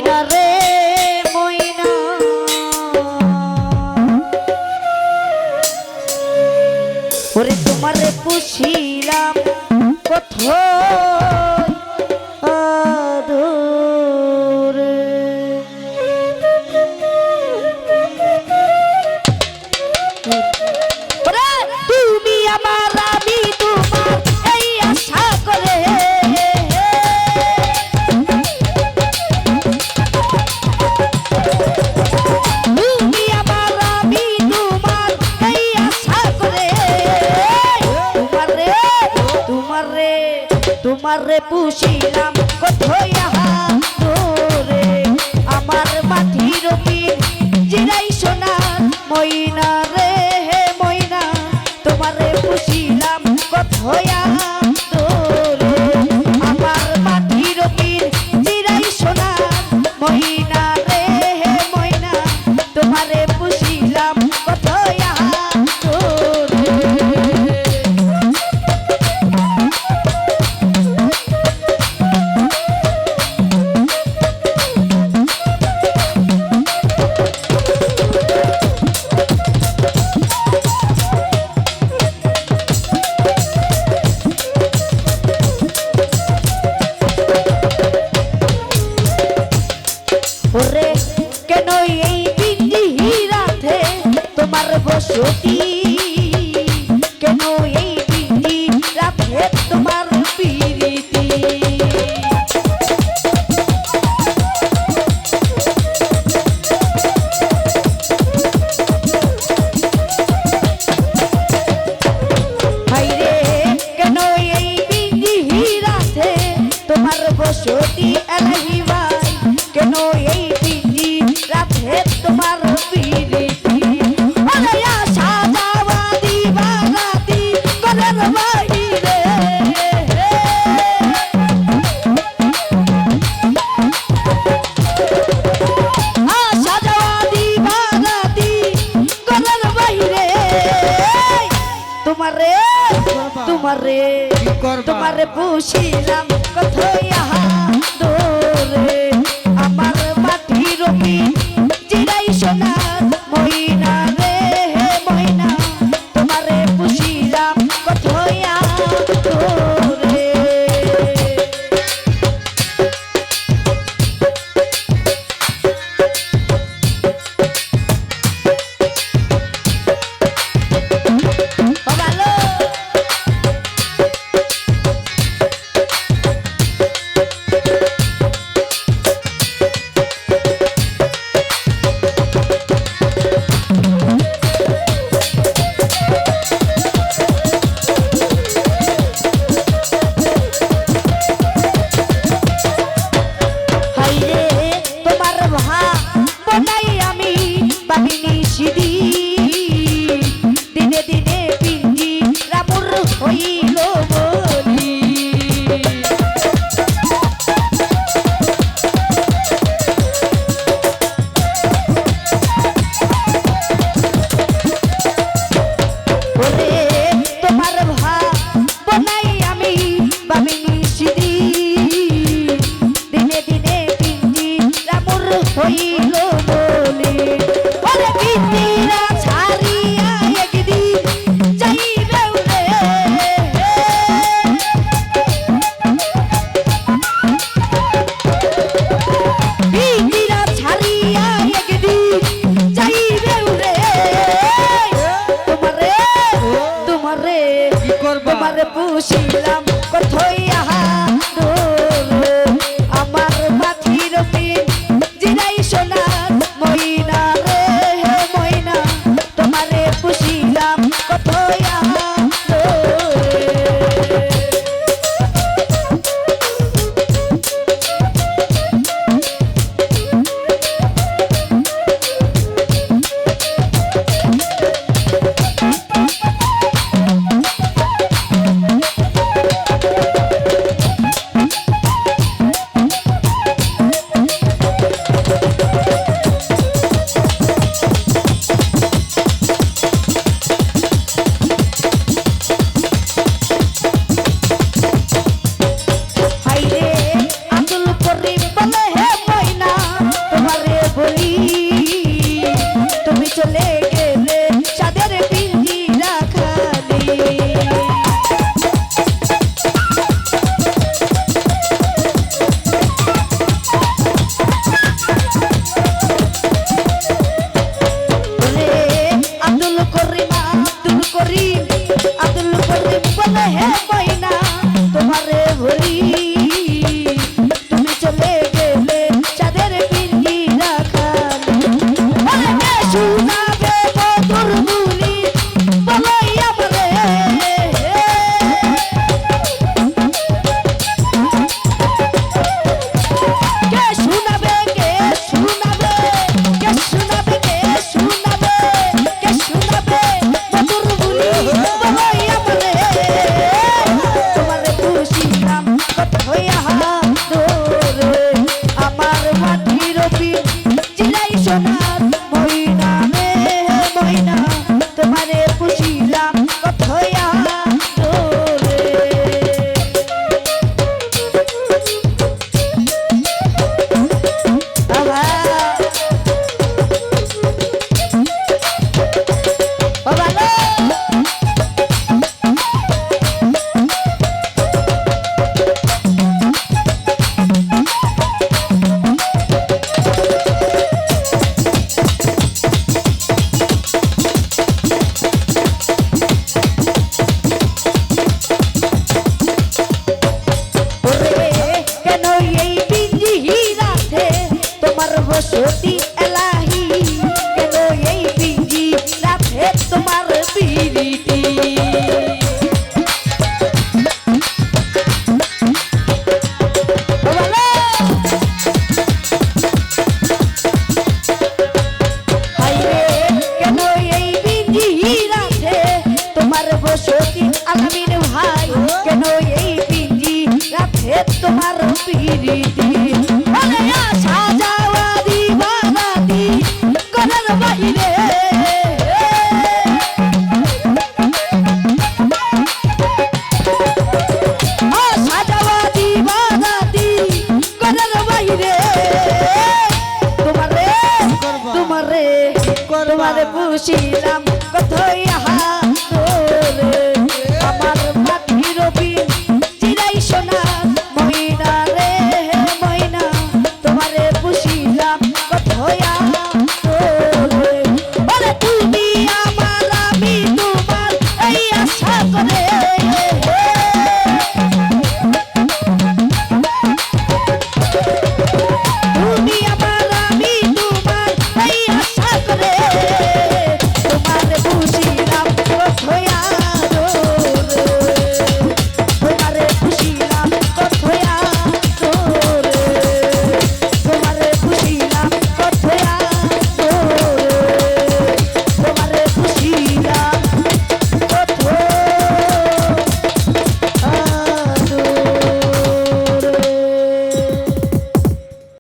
মইনা রে মইনা ওরে তোমারে পুষিলাম কোথায় আদরে ওরে তুমি আমার আমি তোমার এই আশা করে তুমি আমার আমি তোমার এই আশা করে তোমারে পুষিলাম কোথায় তোরে আমার মাটির পীর জিরাই সোনার মইনা রে মইনা তোমারে পুষিলাম কোথায় তোরে আমার মাটির পীর জিরাই সোনার মইনা রে মইনা তোমারে পুষিলাম কোথায় তোরে ওরে কেন এই বিন্দি রাতে তোমার বসতি কেন এই বিন্দি রাতে তোমার পিরিতি হাইরে কেন এই বিন্দি রাতে তোমার বসতি এলাহি ভাই কেন এই বিধি রাতে তোমার পিরিতি ওরে আশা যাওয়া দিবারাতি ঘরের বাইরে আশা যাওয়া দিবারাতি ঘরের বাইরে তোমারে তোমারে পুষিলাম কোথায় দোরে আমার মাটির পীর জিরাই সোনার মইনা রে মইনা তোমারে পুষিলাম কোথায় দোরে দিনে দিনে পিঞ্জি রামুর হইল বলি ওরে তোমার ভা বনাই আমি বামিনী সিদি দিনে দিনে পিঞ্জি রামুর হইল বলি ওরে পিঞ্জিরা ছাড়িয়া একদিন যাইবে রে পিঞ্জিরা ছাড়িয়া একদিন যাইবে রে তোমারে পুষিলাম কোথায় দোরে আমার মাটির পীর জিরাই সোনার বলে হে ময়না তোমারে ভরি তুমি চলে গেলে চাঁদের পিঞ্জি রাখালে বলে কে শোনাবে মধুর বুলি বলো আমারে কে শোনাবে কে শোনাবে কে শোনাবে কে শোনাবে কে শোনাবে মধুর বুলি বলো আমারে তোমারে খুশিলাম কত হইয়া দোরে আমার মাটির পিন জিলাই সোনার ময়না রে ময়না তোমারে খুশিলাম কত হইয়া দোরে বাবা বাবা লো ওরে কেন এই পিঞ্জি রাতে তোমার বসতি এলাহি কেন এই পিঞ্জি রাতে তোমার পিরিতি বলো হাইরে কেন এই পিঞ্জি রাতে তোমার বসতি আলামিন ভাই কেন এই পিঞ্জি রাতে তোমার পিরিতি বলে আশা যাওয়া দিবানাতি করার বাহিরে আশা যাওয়া দিবানাতি করার বাহিরে তোমারে তোমারে তোমারে পুষিলাম কত ইহা